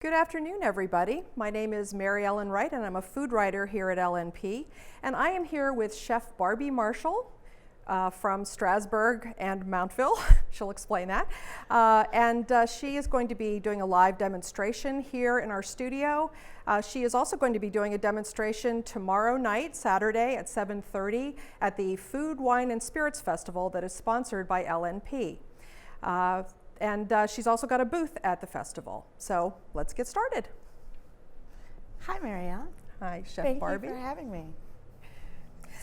Good afternoon, everybody. My name is Mary Ellen Wright, and I'm a food writer here at LNP. And I am here with Chef Barbie Marshall from Strasbourg and Mountville. She'll explain that. She is going to be doing a live demonstration here in our studio. She is also going to be doing a demonstration tomorrow night, Saturday at 7:30 at the Food, Wine, and Spirits Festival that is sponsored by LNP. She's also got a booth at the festival. So let's get started. Hi, Marielle. Hi, Chef Thank Barbie. you for having me.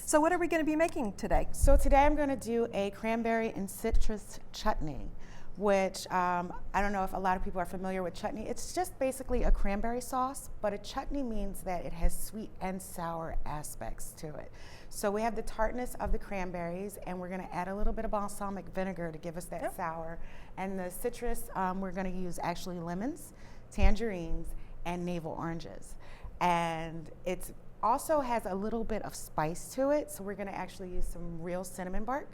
So what are we going to be making today? So today I'm going to do a cranberry and citrus chutney, which I don't know if a lot of people are familiar with chutney. It's just basically a cranberry sauce, but a chutney means that it has sweet and sour aspects to it. So we have the tartness of the cranberries, and we're going to add a little bit of balsamic vinegar to give us that sour. And the citrus, we're going to use actually lemons, tangerines, and navel oranges. And it also has a little bit of spice to it, so we're going to actually use some real cinnamon bark,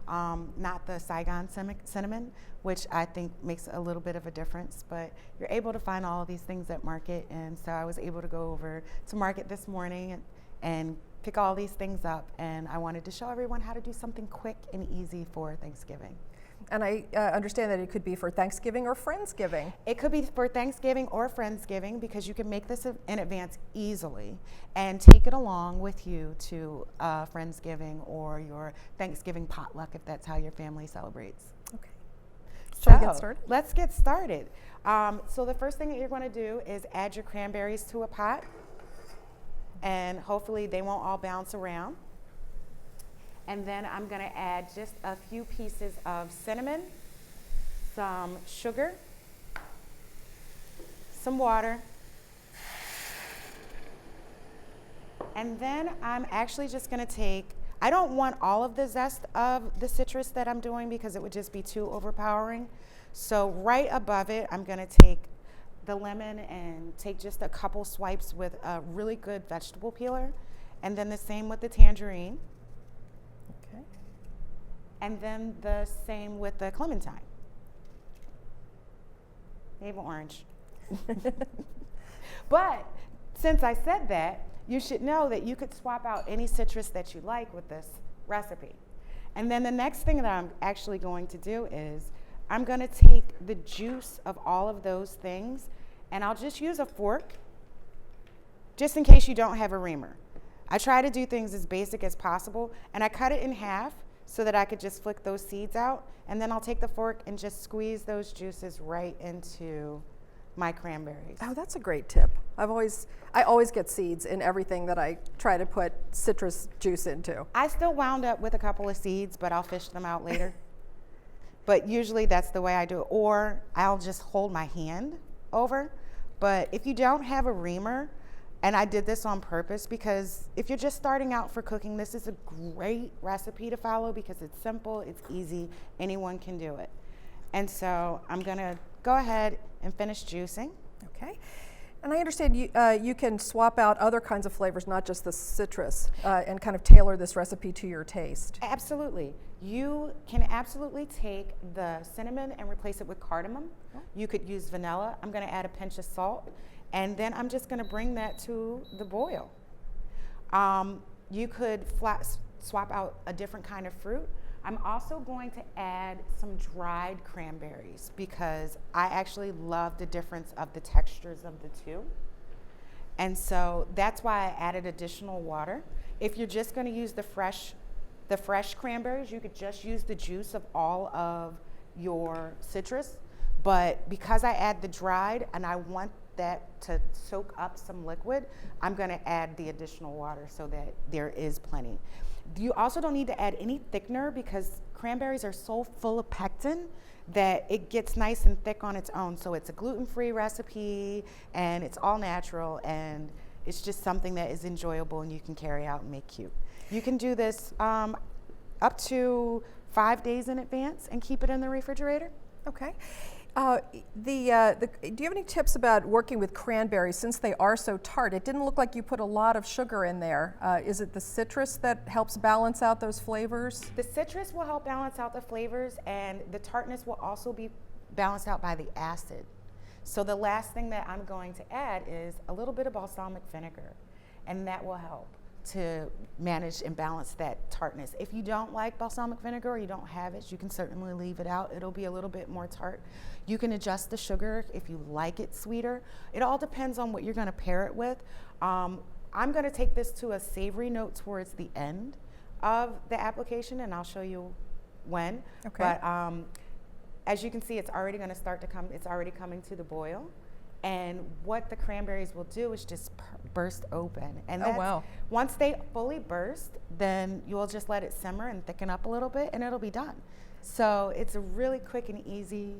not the Saigon cinnamon, which I think makes a little bit of a difference. But you're able to find all of these things at market, and so I was able to go over to market this morning and pick all these things up, and I wanted to show everyone how to do something quick and easy for Thanksgiving. And I understand that it could be for Thanksgiving or Friendsgiving. It could be for Thanksgiving or Friendsgiving because you can make this in advance easily and take it along with you to Friendsgiving or your Thanksgiving potluck if that's how your family celebrates. Okay. So Shall we get started? Let's get started. So the first thing that you're going to do is add your cranberries to a pot, and hopefully they won't all bounce around. And then I'm going to add just a few pieces of cinnamon, some sugar, some water, and then I'm actually just going to take, I don't want all of the zest of the citrus that I'm doing because it would just be too overpowering. So right above it, I'm going to take the lemon and take just a couple swipes with a really good vegetable peeler, and then the same with the tangerine. Okay. And then the same with the clementine. Navel orange. But since I said that, you should know that you could swap out any citrus that you like with this recipe. And then the next thing that I'm actually going to do is I'm going to take the juice of all of those things, and I'll just use a fork just in case you don't have a reamer. I try to do things as basic as possible, and I cut it in half so that I could just flick those seeds out, and then I'll take the fork and just squeeze those juices right into my cranberries. Oh, that's a great tip. I always get seeds in everything that I try to put citrus juice into. I still wound up with a couple of seeds, but I'll fish them out later. But usually that's the way I do it, or I'll just hold my hand over. But if you don't have a reamer, and I did this on purpose because if you're just starting out for cooking, this is a great recipe to follow because it's simple, it's easy, anyone can do it. And so I'm gonna go ahead and finish juicing. Okay. And I understand you can swap out other kinds of flavors, not just the citrus, and kind of tailor this recipe to your taste. Absolutely. You can absolutely take the cinnamon and replace it with cardamom. You could use vanilla. I'm going to add a pinch of salt, and then I'm just going to bring that to the boil. You could swap out a different kind of fruit. I'm also going to add some dried cranberries because I actually love the difference of the textures of the two. And so that's why I added additional water. If you're just going to use the fresh cranberries, you could just use the juice of all of your citrus. But because I add the dried and I want that to soak up some liquid, I'm going to add the additional water so that there is plenty. You also don't need to add any thickener because cranberries are so full of pectin that it gets nice and thick on its own. So it's a gluten-free recipe and it's all natural, and it's just something that is enjoyable and you can carry out and make cute. You can do this up to 5 days in advance and keep it in the refrigerator. Okay. Do you have any tips about working with cranberries since they are so tart? It didn't look like you put a lot of sugar in there. Is it the citrus that helps balance out those flavors? The citrus will help balance out the flavors, and the tartness will also be balanced out by the acid. So the last thing that I'm going to add is a little bit of balsamic vinegar, and that will help to manage and balance that tartness. If you don't like balsamic vinegar or you don't have it, you can certainly leave it out. It'll be a little bit more tart. You can adjust the sugar if you like it sweeter. It all depends on what you're going to pair it with. I'm going to take this to a savory note towards the end of the application, and I'll show you when. Okay. But as you can see, it's already going to start to come. It's already coming to the boil. And what the cranberries will do is just burst open. And oh, wow. Once they fully burst, then you'll just let it simmer and thicken up a little bit, and it'll be done. So it's a really quick and easy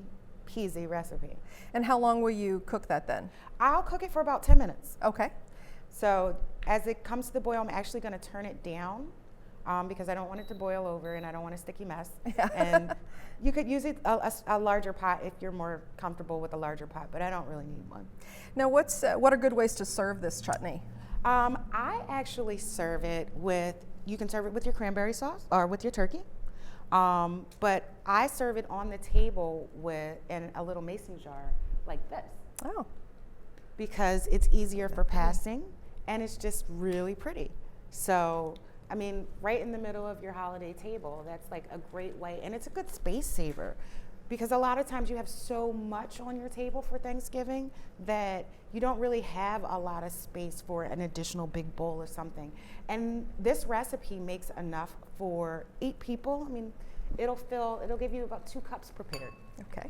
peasy recipe. And how long will you cook that then? I'll cook it for about 10 minutes. Okay. So as it comes to the boil, I'm actually going to turn it down because I don't want it to boil over and I don't want a sticky mess. Yeah. And you could use a larger pot if you're more comfortable with a larger pot, but I don't really need one. Now, what are good ways to serve this chutney? I actually serve it with, you can serve it with your cranberry sauce or with your turkey, but I serve it on the table in a little mason jar like this. Oh. Because it's easier for passing and it's just really pretty. So, I mean, right in the middle of your holiday table, that's like a great way, and it's a good space saver because a lot of times you have so much on your table for Thanksgiving that you don't really have a lot of space for an additional big bowl or something. And this recipe makes enough for 8 people. I mean, it'll give you about 2 cups prepared. Okay.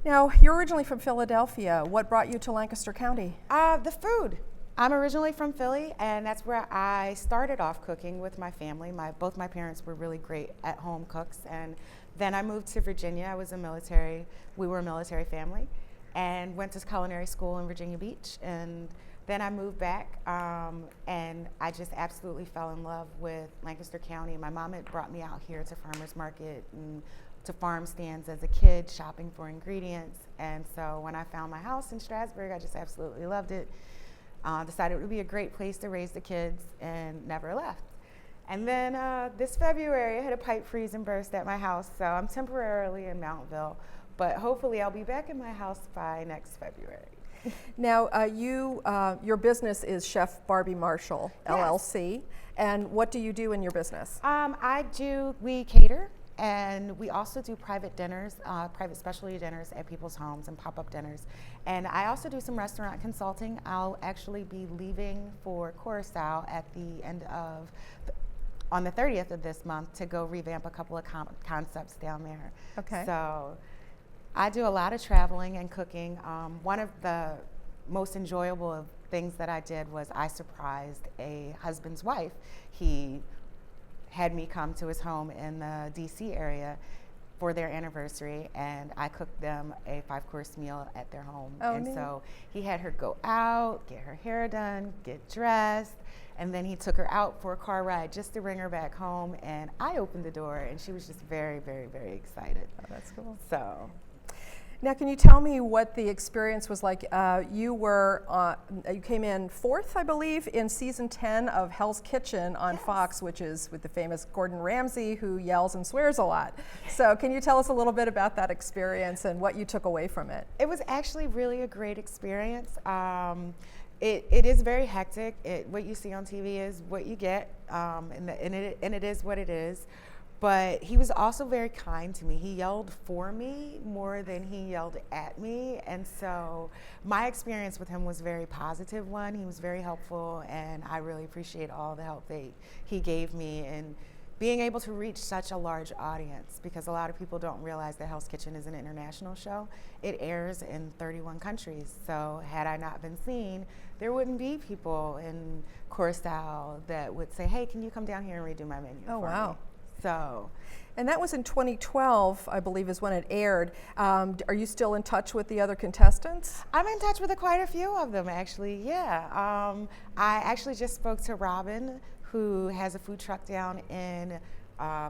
Now, you're originally from Philadelphia. What brought you to Lancaster County? The food. I'm originally from Philly, and that's where I started off cooking with my family. Both my parents were really great at-home cooks, and then I moved to Virginia. We were a military family, and went to culinary school in Virginia Beach, and then I moved back, and I just absolutely fell in love with Lancaster County. My mom had brought me out here to farmers market and to farm stands as a kid, shopping for ingredients, and so when I found my house in Strasburg, I just absolutely loved it. Decided it would be a great place to raise the kids and never left. And then this February, I had a pipe freeze and burst at my house, so I'm temporarily in Mountville, but hopefully I'll be back in my house by next February. Now, your business is Chef Barbie Marshall, Yes. LLC, and what do you do in your business? We cater, and we also do private dinners, private specialty dinners at people's homes and pop-up dinners. And I also do some restaurant consulting. I'll actually be leaving for Curacao on the 30th of this month to go revamp a couple of concepts down there. Okay. So I do a lot of traveling and cooking. One of the most enjoyable things that I did was I surprised a husband's wife. He had me come to his home in the DC area for their anniversary, and I cooked them a 5-course meal at their home. Oh, and neat. so he had her go out, get her hair done, get dressed, and then he took her out for a car ride just to bring her back home, and I opened the door, and she was just very, very, very excited. Oh, that's cool. So. Now, can you tell me what the experience was like? You came in 4th, I believe, in season 10 of Hell's Kitchen on Yes. Fox, which is with the famous Gordon Ramsay, who yells and swears a lot. So can you tell us a little bit about that experience and what you took away from it? It was actually really a great experience. It is very hectic. What you see on TV is what you get, and it is what it is. But he was also very kind to me. He yelled for me more than he yelled at me. And so my experience with him was a very positive one. He was very helpful, and I really appreciate all the help that he gave me in being able to reach such a large audience, because a lot of people don't realize that Hell's Kitchen is an international show. It airs in 31 countries. So had I not been seen, there wouldn't be people in Curacao that would say, hey, can you come down here and redo my menu Oh, for wow. me? So, And that was in 2012, I believe, is when it aired. Are you still in touch with the other contestants? I'm in touch with quite a few of them, actually, yeah. I actually just spoke to Robin, who has a food truck down in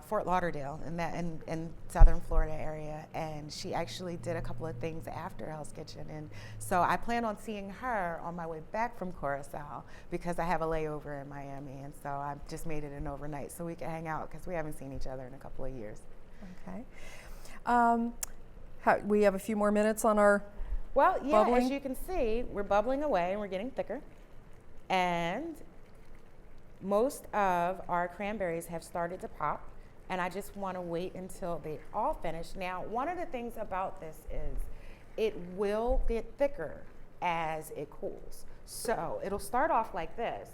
Fort Lauderdale in southern Florida area, and she actually did a couple of things after Hell's Kitchen, and so I plan on seeing her on my way back from Curacao because I have a layover in Miami, and so I just made it an overnight so we can hang out because we haven't seen each other in a couple of years. Okay. We have a few more minutes on our Well, yeah, bubbling? as you can see, we're bubbling away and we're getting thicker. And most of our cranberries have started to pop. And I just want to wait until they all finish. Now, one of the things about this is it will get thicker as it cools. So it'll start off like this,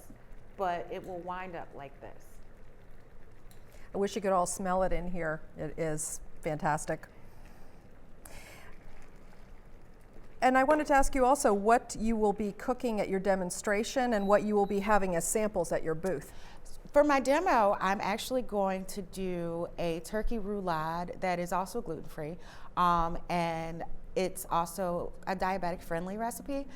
but it will wind up like this. I wish you could all smell it in here. It is fantastic. And I wanted to ask you also what you will be cooking at your demonstration and what you will be having as samples at your booth. For my demo, I'm actually going to do a turkey roulade that is also gluten-free, and it's also a diabetic-friendly recipe.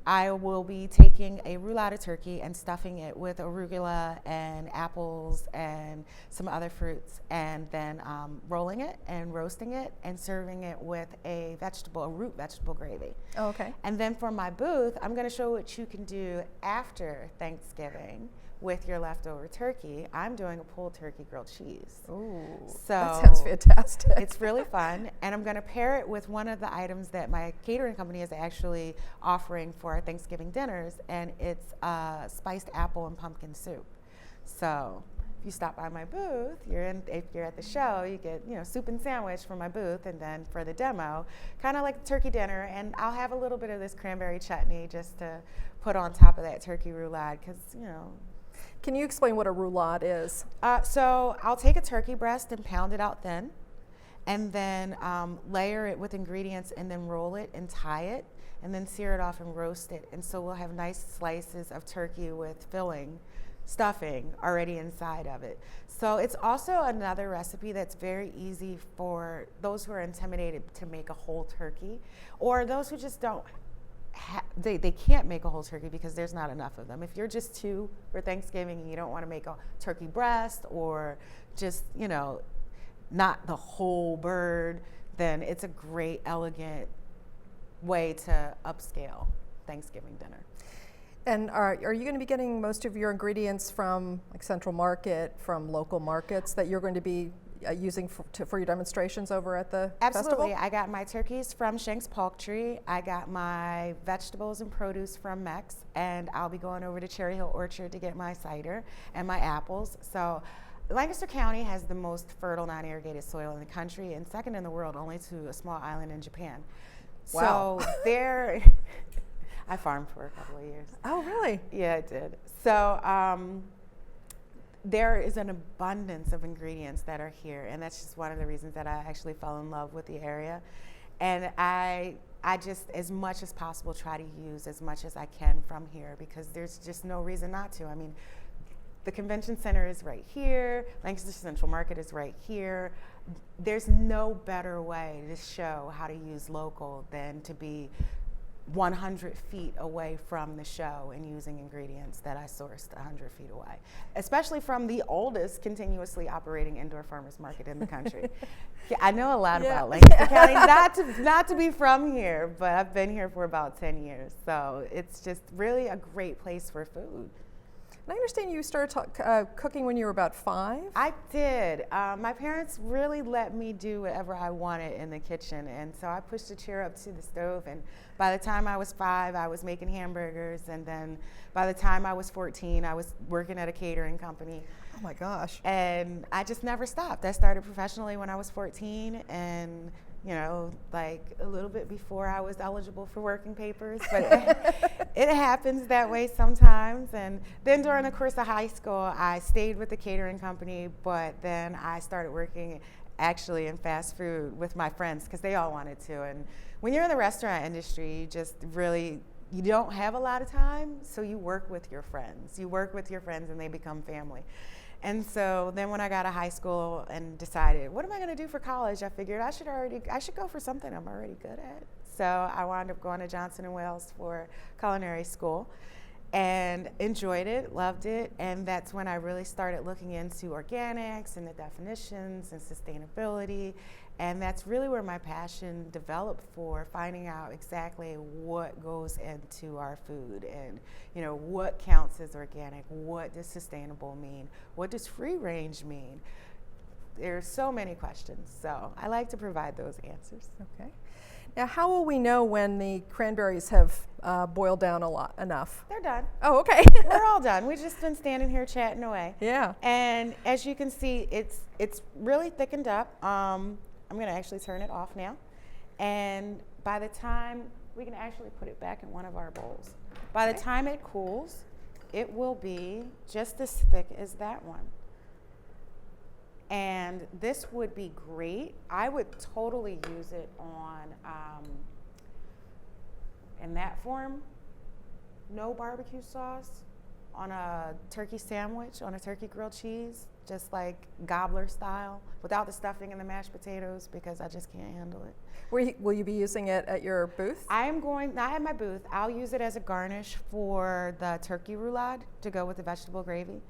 I will be taking a roulade of turkey and stuffing it with arugula and apples and some other fruits, and then rolling it and roasting it and serving it with a root vegetable gravy. Oh, okay. And then for my booth, I'm going to show what you can do after Thanksgiving with your leftover turkey. I'm doing a pulled turkey grilled cheese. Ooh, so that sounds fantastic. It's really fun, and I'm going to pair it with one of the items that my catering company is actually offering for our Thanksgiving dinners, and it's spiced apple and pumpkin soup. So if you stop by my booth, if you're at the show, you get soup and sandwich for my booth, and then for the demo, kind of like the turkey dinner, and I'll have a little bit of this cranberry chutney just to put on top of that turkey roulade, because Can you explain what a roulade is? So I'll take a turkey breast and pound it out thin, and then layer it with ingredients, and then roll it and tie it, and then sear it off and roast it. And so we'll have nice slices of turkey with stuffing already inside of it. So it's also another recipe that's very easy for those who are intimidated to make a whole turkey, or those who just don't they can't make a whole turkey because there's not enough of them. If you're just two for Thanksgiving and you don't want to make a turkey breast, or just not the whole bird, then it's a great, elegant way to upscale Thanksgiving dinner. And are you going to be getting most of your ingredients from like Central Market, from local markets that you're going to be using for your demonstrations over at the Absolutely. festival? I got my turkeys from Shank's Poultry. I got my vegetables and produce from Mex, and I'll be going over to Cherry Hill Orchard to get my cider and my apples. So Lancaster County has the most fertile non-irrigated soil in the country, and second in the world only to a small island in Japan. Wow. So I farmed for a couple of years. Oh, really? Yeah, I did. So there is an abundance of ingredients that are here, and that's just one of the reasons that I actually fell in love with the area. And I just, as much as possible, try to use as much as I can from here, because there's just no reason not to. I mean, the convention center is right here, Lancaster Central Market is right here. There's no better way to show how to use local than to be 100 feet away from the show and using ingredients that I sourced 100 feet away, especially from the oldest continuously operating indoor farmers market in the country. Yeah, I know a lot about Lancaster County, not to be from here, but I've been here for about 10 years. So it's just really a great place for food. And I understand you started cooking when you were about 5? I did. My parents really let me do whatever I wanted in the kitchen, and so I pushed a chair up to the stove, and by the time I was 5, I was making hamburgers, and then by the time I was 14, I was working at a catering company. Oh my gosh. And I just never stopped. I started professionally when I was 14, and like a little bit before I was eligible for working papers, but it happens that way sometimes. And then during the course of high school, I stayed with the catering company, but then I started working actually in fast food with my friends because they all wanted to. And when you're in the restaurant industry, you don't have a lot of time, so you work with your friends. You work with your friends and they become family. And so then when I got to high school and decided, what am I going to do for college? I figured I should go for something I'm already good at. So I wound up going to Johnson & Wales for culinary school and enjoyed it, loved it. And that's when I really started looking into organics and the definitions and sustainability. And that's really where my passion developed for finding out exactly what goes into our food and, what counts as organic, what does sustainable mean, what does free range mean. There's so many questions, so I like to provide those answers. Okay. Yeah, how will we know when the cranberries have boiled down enough? They're done. Oh, okay. We're all done. We've just been standing here chatting away. Yeah. And as you can see, it's really thickened up. I'm going to actually turn it off now. And by the time, we can actually put it back in one of our bowls. By the time it cools, it will be just as thick as that one. And this would be great. I would totally use it on, in that form, no barbecue sauce, on a turkey sandwich, on a turkey grilled cheese, just like gobbler style, without the stuffing and the mashed potatoes, because I just can't handle it. Will you be using it at your booth? I am going, not at my booth, I'll use it as a garnish for the turkey roulade to go with the vegetable gravy.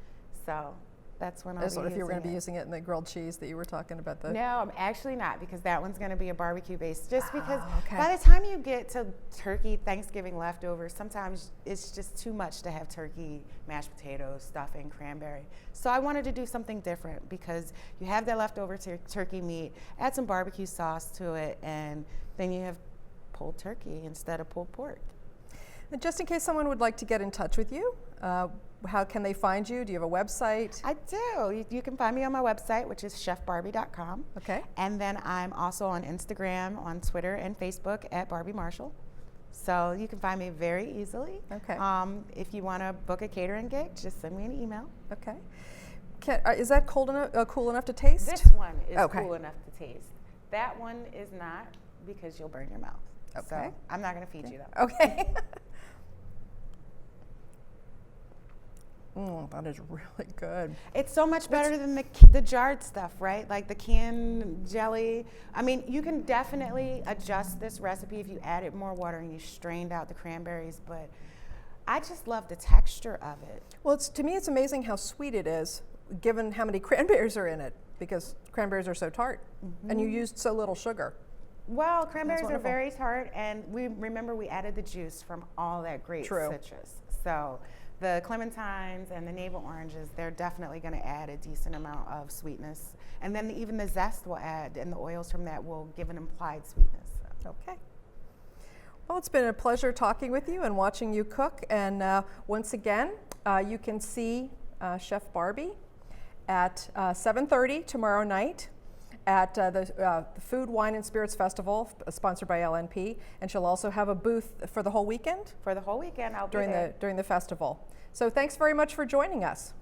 So that's when I'll be using it. If you were going to be using it in the grilled cheese that you were talking about. No, I'm actually not, because that one's going to be a barbecue base. Just because okay. by the time you get to turkey Thanksgiving leftovers, sometimes it's just too much to have turkey, mashed potatoes, stuffing, cranberry. So I wanted to do something different, because you have that leftover turkey meat, add some barbecue sauce to it, and then you have pulled turkey instead of pulled pork. And just in case someone would like to get in touch with you, how can they find you? Do you have a website? I do. You can find me on my website, which is chefbarbie.com. Okay. And then I'm also on Instagram, on Twitter, and Facebook at Barbie Marshall. So you can find me very easily. Okay. If you want to book a catering gig, just send me an email. Okay. Is that cool enough to taste? This one is cool enough to taste. That one is not, because you'll burn your mouth. Okay. So I'm not going to feed you that. Okay. That is really good. It's so much better than the jarred stuff, right? Like the canned jelly. I mean, you can definitely adjust this recipe if you added more water and you strained out the cranberries, but I just love the texture of it. Well, to me, it's amazing how sweet it is, given how many cranberries are in it, because cranberries are so tart, and you used so little sugar. Well, cranberries are very tart, and we added the juice from all that great citrus. So the clementines and the navel oranges, they're definitely going to add a decent amount of sweetness. And then even the zest will add, and the oils from that will give an implied sweetness. So. Okay. Well, it's been a pleasure talking with you and watching you cook. And once again, you can see Chef Barbie at 7:30 tomorrow night at the Food, Wine, and Spirits Festival, sponsored by LNP, and she'll also have a booth for the whole weekend. For the whole weekend, I'll be there during the festival. So thanks very much for joining us.